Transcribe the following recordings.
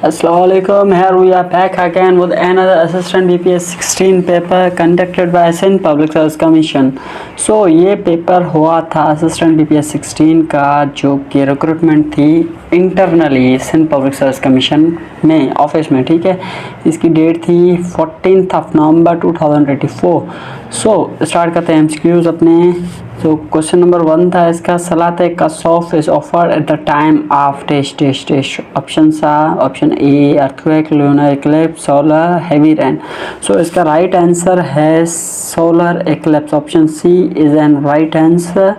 Assalamualaikum. Here we are back again with another assistant BPS 16 paper conducted by Sindh Public Service Commission. So ये paper हुआ था assistant BPS 16 का, जो कि recruitment थी internally Sindh public service commission में office में, ठीक है। इसकी डेट थी 14 नवंबर 2024। सो स्टार्ट करते हैं MCQs अपने। तो क्वेश्चन नंबर 1 था इसका, सलात कसौफ is offered at the time of test. Option A earthquake, lunar eclipse, solar heavy rain. So इसका राइट आंसर है solar eclipse. Option C is an right answer.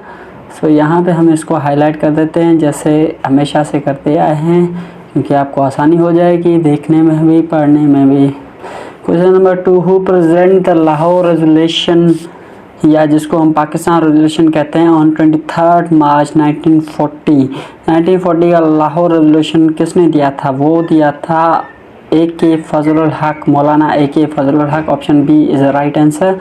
So यहाँ पे हम इसको हाईलाइट कर देते हैं जैसे हमेशा से करते आए हैं, क्योंकि आपको आसानी हो जाएगी देखने में भी पढ़ने में भी। Question number 2, who present the Lahore resolution, या जिसको हम पाकिस्तान रेजोल्यूशन कहते हैं, ऑन 23 मार्च 1940 का लाहौर रेजोल्यूशन किसने दिया था? वो दिया था AK फजलुल हक, मौलाना AK Fazlul Haq. Option B is the right answer.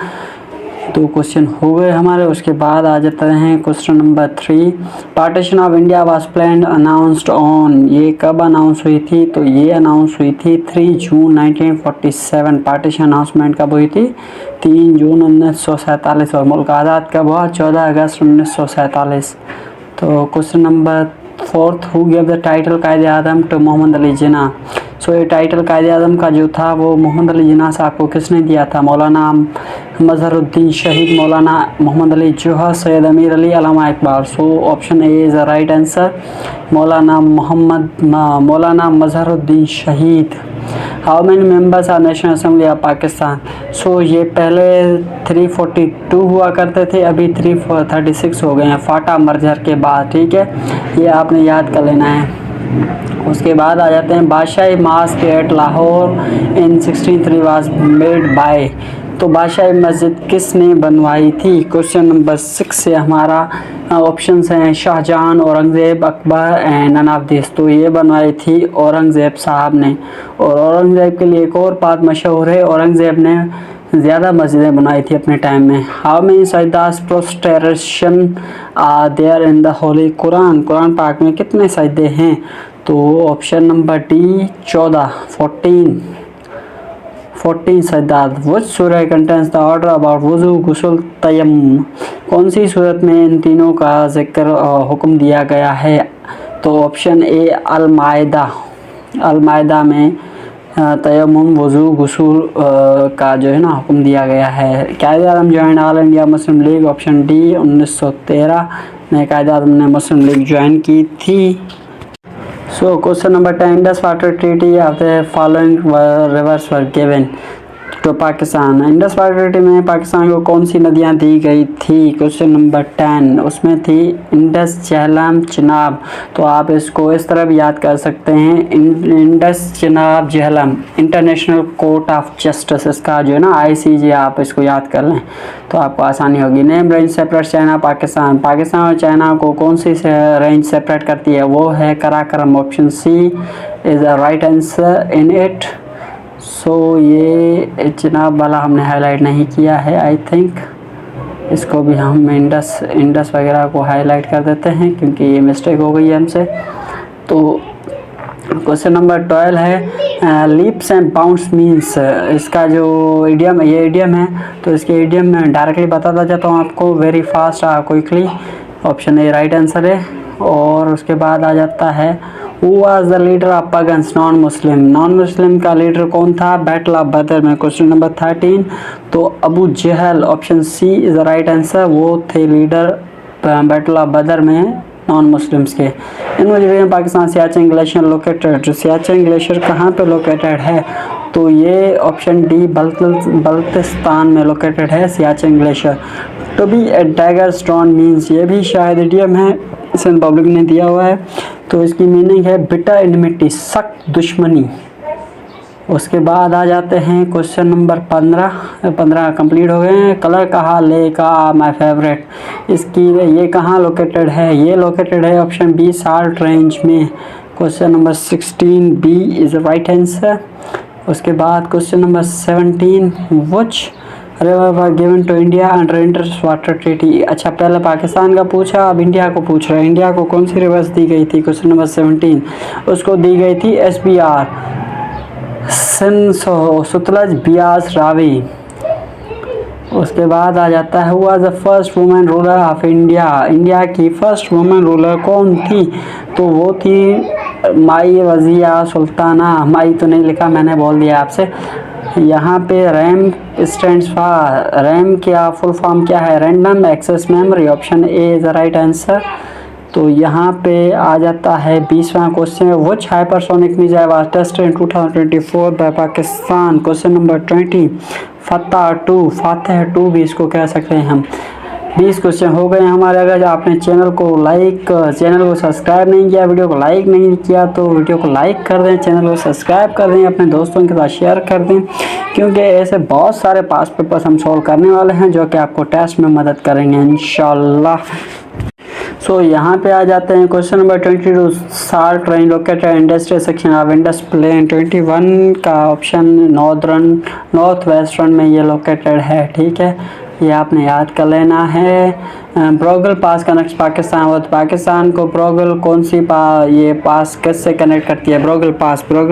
तो क्वेश्चन हो गए हमारे। उसके बाद आ जाते हैं question number 3, partition of India was planned announced on. ये कब अनाउंस हुई थी? तो ये अनाउंस हुई थी 3 जून 1947। पार्टीशन अनाउंसमेंट कब हुई थी? 3 जून 1947। और मुल्क आज़ाद कब हुआ? 14 अगस्त 1947। तो question number 4, who give the title कायदे आज़म टू मोहम्मद अली जिन्ना। सो ये टाइटल कायदे आज़म का जो था वो मोहम्मद अली जिन्ना साहब को किसने दिया था? मौलाना मजहरुद्दीन शहीद, मौलाना Mohammad Ali Jauhar, Syed Ameer Ali, Allama Iqbal. So option A is the right answer, Maulana Mazharuddin Shaheed. How many members are national assembly of Pakistan? So ये पहले 342 हुआ करते थे, अभी 336 हो गए हैं फाटा मर्जर के बाद, ठीक है। ये आपने याद कर लेना है। उसके बाद आ जाते हैं Badshahi Masjid at Lahore in 1603 was made by. तो बादशाही मस्जिद किसने बनवाई थी? क्वेश्चन नंबर 6 से हमारा ऑप्शंस हैं Shahjahan, Aurangzeb, Akbar and none of this. तो ये बनवाई थी औरंगज़ेब साहब ने। और औरंगज़ेब के लिए एक और बात मशहूर है, औरंगज़ेब ने ज़्यादा मस्जिदें बनाई थी अपने टाइम में। हाउ मेनी सजदास prostration are there in the holy Quran? Quran पाक में कितने सजदे हैं? तो ऑप्शन नंबर डी 14 सजदात। वुच सूरह कंटेंस द ऑर्डर अबाउट वुज़ू, गुस्ल, तयम्मुम। कौन सी सूरत में इन तीनों का जिक्र हुक्म दिया गया है? तो ऑप्शन ए अल-माइदा में तयम्मुम, वुज़ू, गुस्ल का जो है ना हुक्म दिया गया है। Quaid-e Azam join all India Muslim League. Option D 1913 में कायदे आज़म ने मुस्लिम लीग ज्वाइन की थी। So question number 10, Indus water treaty of the following rivers were given to Pakistan. Indus water treaty में पाकिस्तान को कौन सी नदियां दी गई थी? क्वेश्चन नंबर 10, उसमें थी इंडस, झेलम, चिनाब। तो आप इसको इस तरह भी याद कर सकते हैं, Indus, Chenab, Jhelum. International court of justice इसका जो है ना ICJ, आप इसको याद कर लें तो आपको आसानी होगी। Name range separate China Pakistan. Pakistan और चाइना को कौन सी रेंज सेपरेट करती है? वो है Karakoram. Option C is the right answer in it. So ये चिनाब वाला हमने हाईलाइट नहीं किया है, आई थिंक इसको भी हम इंडस वगैरह को हाईलाइट कर देते हैं क्योंकि ये मिस्टेक हो गई है हमसे। तो क्वेश्चन नंबर 12 है लीप्स एंड बाउंड्स मीन्स। इसका जो इडियम है, ये इडियम है, तो इसके इडियम में डायरेक्टली बताता जाता हूँ आपको, very fast quickly. Option A right answer है। और उसके बाद आ जाता है who was the leader of pagans non Muslim. Non Muslim का लीडर कौन था? बैटल ऑफ बदर में। क्वेश्चन नंबर 13, तो Abu Jahl. Option C is the right answer, वो थे लीडर बैटल ऑफ बदर में नॉन मुस्लिम्स के। इन वजह Pakistan Siachen glacier located. Siachen glacier कहाँ पे लोकेटेड है? तो ये ऑप्शन डी बल्तिस्तान में लोकेटेड है Siachen glacier. To be a dagger stone means, ये भी शायद इडियम है, सिंध पब्लिक ने दिया हुआ है। तो इसकी मीनिंग है बिटर एनिमिटी, सख्त दुश्मनी। उसके बाद आ जाते हैं क्वेश्चन नंबर 15 कंप्लीट हो गए हैं। कलर कहा ले का माई फेवरेट, इसकी ये कहाँ लोकेटेड है? ये लोकेटेड है ऑप्शन बी साल्ट रेंज में। Question number 16 B is right answer. उसके बाद question number 17, which river given to India under Indus water treaty. अच्छा, पहले पाकिस्तान का पूछा, अब इंडिया को पूछ रहे हैं। इंडिया को कौन सी रिवर्स दी गई थी? क्वेश्चन नंबर 17, उसको दी गई थी SBR, सिंध, सतलज, बियास, रावी। उसके बाद आ जाता है, who was the first women ruler of India. India की फर्स्ट वुमेन रूलर कौन थी? तो वो थी माई रज़िया सुल्ताना। माई तो नहीं लिखा, मैंने बोल दिया आपसे। यहाँ पे रैम स्टैंड्स फॉर, रैम क्या फुल फॉर्म क्या है? Random access memory. Option A is the right answer. तो यहाँ पे आ जाता है 20वां question, which hypersonic missile was tested in 2024 by Pakistan. Question number 20, Fatah 2 भी इसको कह सकते हैं हम। 20 क्वेश्चन हो गए हमारे। अगर आपने चैनल को सब्सक्राइब नहीं किया, वीडियो को लाइक नहीं किया, तो वीडियो को लाइक कर दें, चैनल को सब्सक्राइब कर दें, अपने दोस्तों के साथ शेयर कर दें, क्योंकि ऐसे बहुत सारे पास्ट पेपर्स हम सॉल्व करने वाले हैं जो कि आपको टेस्ट में मदद करेंगे इंशाल्लाह। सो यहाँ पे आ जाते हैं क्वेश्चन नंबर 22, सार ट्रेन located industrial section of Indus plain. 21 का ऑप्शन नॉर्थ वेस्टर्न में ये लोकेटेड है, ठीक है, ये आपने याद कर लेना है। ब्रोगल पास कनेक्ट पाकिस्तान, और पाकिस्तान को ब्रोगल कौन सी ये पास किससे कनेक्ट करती है? ब्रोगल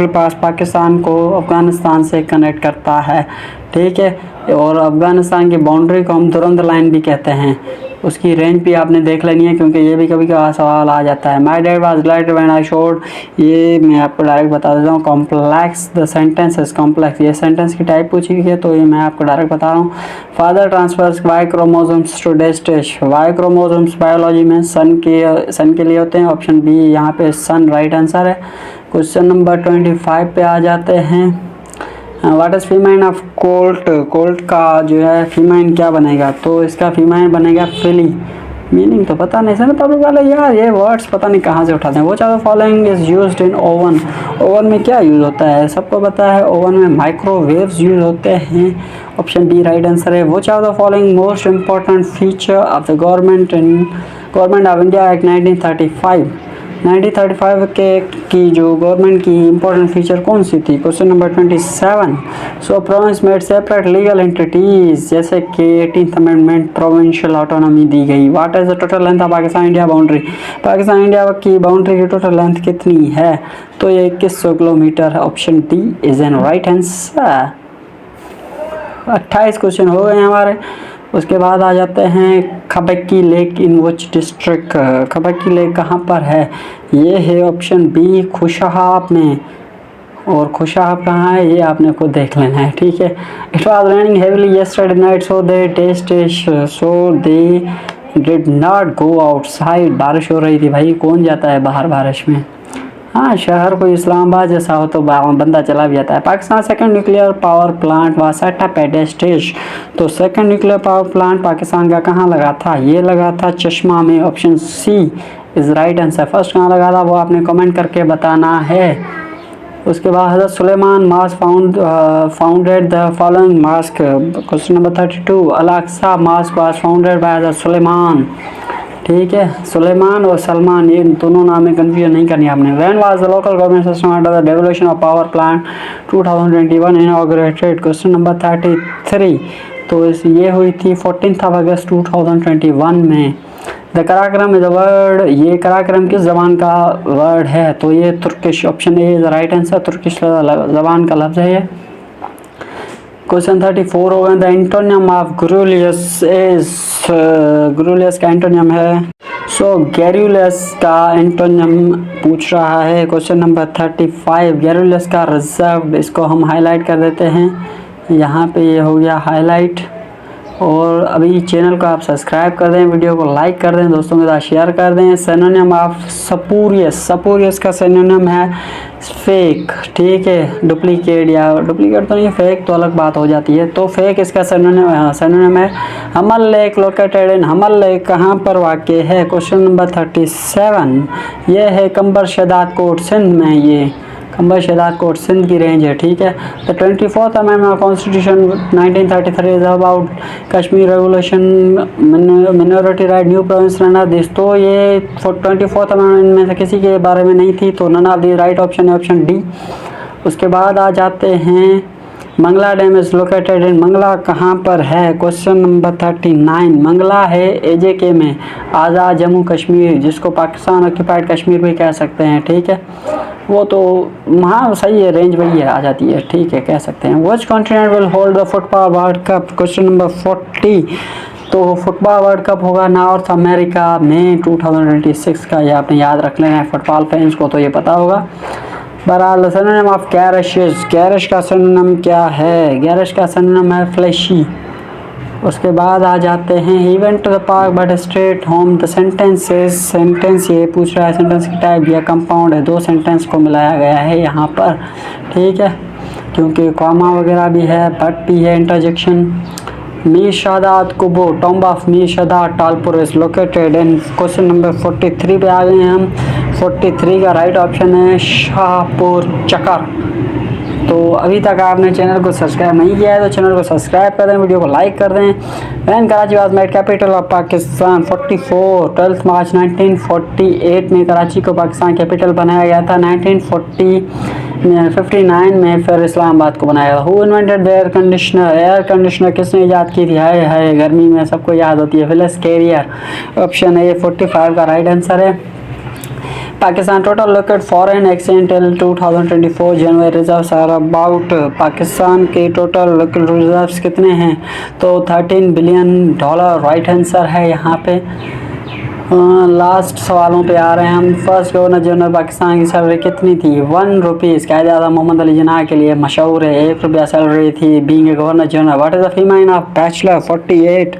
पास पाकिस्तान को अफ़गानिस्तान से कनेक्ट करता है, ठीक है। और अफ़गानिस्तान की बाउंड्री को हम दुरंत लाइन भी कहते हैं। उसकी रेंज भी आपने देख लेनी है, क्योंकि ये भी कभी कभार सवाल आ जाता है। My dad was glad when I showed, ये मैं आपको डायरेक्ट बता देता हूँ। Complex, the sentence is complex, ये सेंटेंस की टाइप पूछी गई है, तो ये मैं आपको डायरेक्ट बता रहा हूँ। Father transfers Y chromosomes to डेस्टिश। वाई क्रोमोसोम्स बायोलॉजी में सन के लिए होते हैं। ऑप्शन बी यहाँ पे सन राइट आंसर है। क्वेश्चन नंबर 25 पे आ जाते हैं। What is famine of Colt. Colt का जो है फीमाइन क्या बनेगा? तो इसका फीमाइन बनेगा फिली। मीनिंग तो पता नहीं सर, पब्लिक वाले यार ये वर्ड्स पता नहीं कहाँ से उठाते हैं। वो चाहे following is used in oven. Oven में क्या यूज़ होता है? सबको पता है, ओवन में माइक्रोवेव्स यूज़ होते हैं। ऑप्शन बी राइट आंसर है। वो चाहे the following most important feature of the government of India act 1935 के की जो गवर्नमेंट की इंपॉर्टेंट फीचर कौन सी थी? Question number 27, so province made separate legal entities, जैसे कि 18th अमेंडमेंट प्रोविंशियल ऑटोनॉमी दी गई। What is the total length of Pakistan India boundary. Pakistan India की बाउंड्री की टोटल लेंथ कितनी है? तो ये 2100 kilometre. Option D is an right answer. 28 question हो गए हमारे। उसके बाद आ जाते हैं Khabikki lake in which district. Khabikki lake कहाँ पर है? ये है ऑप्शन बी खुशहाब में। और खुशहाब कहाँ है ये आपने खुद देख लेना है, ठीक है। It was raining heavily yesterday night so they did not go outside. बारिश हो रही थी भाई, कौन जाता है बाहर बारिश में? हाँ, शहर कोई इस्लामाबाद जैसा हो तो बंदा चला भी जाता है। Pakistan second nuclear power plant was set up at डेस्टिश। तो second nuclear power plant Pakistan का कहाँ लगा था? ये लगा था चश्मा में। Option C is right answer. First कहाँ लगा था वो आपने कमेंट करके बताना है। उसके बाद Hazrat Sulaiman mosque founded the following mosque. Question number 32, Al-Aqsa mosque was founded by Hazrat Sulaiman, ठीक है। सुलेमान और सलमान, ये दोनों नाम में कन्फ्यूजन नहीं करनी आपने। When was the local government system under the devolution of power plant 2021 inaugurated. Question number 33, तो ये हुई थी 14 अगस्त 2021 में। The Karakoram is the word, ये कराक्रम किस जबान का वर्ड है? तो ये Turkish. Option A is the right answer. Turkish जबान का लफ्ज़ है ये। क्वेश्चन 34 होगा। द एंटोनियम ऑफ ग्रुलियस इज, ग्रुलियस का एंटोनियम है, सो गैरुलस का एंटोनियम पूछ रहा है। क्वेश्चन नंबर 35, गैरुलस का रिजर्व, इसको हम हाईलाइट कर देते हैं। यहाँ पे ये हो गया हाईलाइट। और अभी चैनल को आप सब्सक्राइब कर दें, वीडियो को लाइक कर दें, दोस्तों के साथ शेयर कर दें। सिनोनिम ऑफ स्पूरियस, स्पूरियस का सिनोनिम है फेक, ठीक है। डुप्लीकेट, या डुप्लीकेट तो नहीं, फेक तो अलग बात हो जाती है। तो फेक इसका सिनोनिम है हमल लेक लोकेटेड इन। हमल लेक कहाँ पर वाक़ है? क्वेश्चन नंबर 37, ये है कंबर शदाद कोट सिंध में, ये कंबर शदाद कोट सिंध की रेंज है, ठीक है। The 24th amendment constitution 1933 is about Kashmir revolution minority right new province none of this. तो ये 24th अमेंडमेंट में से किसी के बारे में नहीं थी, तो none of the right option है ऑप्शन डी। उसके बाद आ जाते हैं Mangla dam is located in, Mangla कहाँ पर है? क्वेश्चन नंबर 39, मंगला है AJK में, आज़ाद जम्मू कश्मीर, जिसको पाकिस्तान ऑक्यूपाइड कश्मीर भी कह सकते हैं, ठीक है। वो तो हाँ सही है, रेंज वही है, आ जाती है, ठीक है, कह सकते हैं। Which continent will hold the football world cup? Question number 40, तो फुटबॉल वर्ल्ड कप होगा नॉर्थ अमेरिका में 2026 का, ये आपने याद रख लेना है, फुटबॉल फैंस को तो ये पता होगा। बहरहाल सिनोनिम ऑफ गैरिश, गैरिश का सिनोनिम क्या है? गैरिश का सिनोनिम है फ्लैशी। उसके बाद आ जाते हैं he went to the park but straight home, the sentences, sentence ये पूछ रहा है सेंटेंस की टाइप या कंपाउंड है, 2 सेंटेंस को मिलाया गया है यहाँ पर, ठीक है, क्योंकि कॉमा वगैरह भी है, बट भी है, इंटरजेक्शन। मीर शादात कुबो, tomb of Mir Shahdad Talpur is located in, question number 43 पे आ गए हैं हम। 43 का राइट ऑप्शन है शाहपुर चकर। तो अभी तक आपने चैनल को सब्सक्राइब नहीं किया है तो चैनल को सब्सक्राइब कर दें, वीडियो को लाइक कर दें। When Karachi was made capital of Pakistan 44, 12 March 1948 में कराची को पाकिस्तान कैपिटल बनाया गया था। 1959 में फिर इस्लामाबाद को बनाया गया। Who invented the air conditioner, air conditioner किसने ईजाद की थी? हाय हाय, गर्मी में सबको याद होती है, फिलिस कैरियर। ऑप्शन ए 45 का राइट आंसर है। Pakistan total liquid foreign exchange till 2024 January reserves are about, Pakistan के टोटल लिक्विड रिजर्व्स कितने हैं? तो $13 बिलियन, राइट आंसर है यहाँ पे। लास्ट सवालों पे आ रहे हैं हम। फर्स्ट गवर्नर जनरल पाकिस्तान की सैलरी कितनी थी? ₹1। कायदे-आज़म मोहम्मद अली जिन्ना के लिए मशहूर है, ₹1 सैलरी थी being a governor general. What is the feminine of bachelor? 48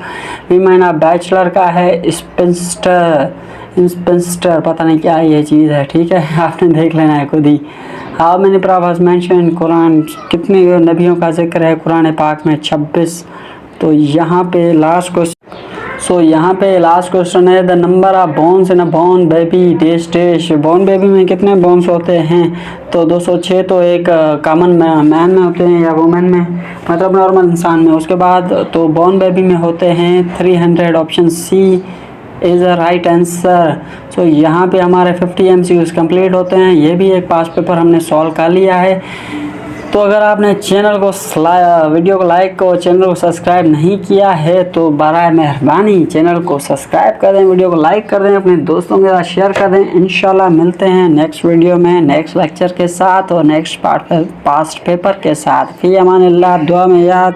feminine of bachelor का है स्पिंस्टर, इंस्पेंस्टर, पता नहीं क्या ये चीज़ है, ठीक है, आपने देख लेना है खुद ही। How many prophets mention in Quran, कितने नबियों का जिक्र है कुरान पाक में? 26। तो यहाँ पे लास्ट क्वेश्चन, यहाँ पे लास्ट क्वेश्चन है the number of bones in a born baby dash dash, born baby में कितने बोन्स होते हैं? तो 206 तो एक कॉमन मैन में होते हैं या वुमेन में, मतलब नॉर्मल इंसान में। उसके बाद तो बोर्न बेबी में होते हैं 300, option C is a right answer. So यहाँ पे हमारे 50 MCQs कंप्लीट होते हैं। ये भी एक पास पेपर हमने सॉल्व कर लिया है। तो अगर आपने चैनल को वीडियो को लाइक और चैनल को सब्सक्राइब नहीं किया है तो बराए मेहरबानी चैनल को सब्सक्राइब कर दें, वीडियो को लाइक कर दें, अपने दोस्तों के साथ शेयर कर दें। इंशाल्लाह मिलते हैं नेक्स्ट वीडियो में नेक्स्ट लेक्चर के साथ और नेक्स्ट पास्ट पेपर के साथ। फी अमानिल्लाह, दुआ में याद।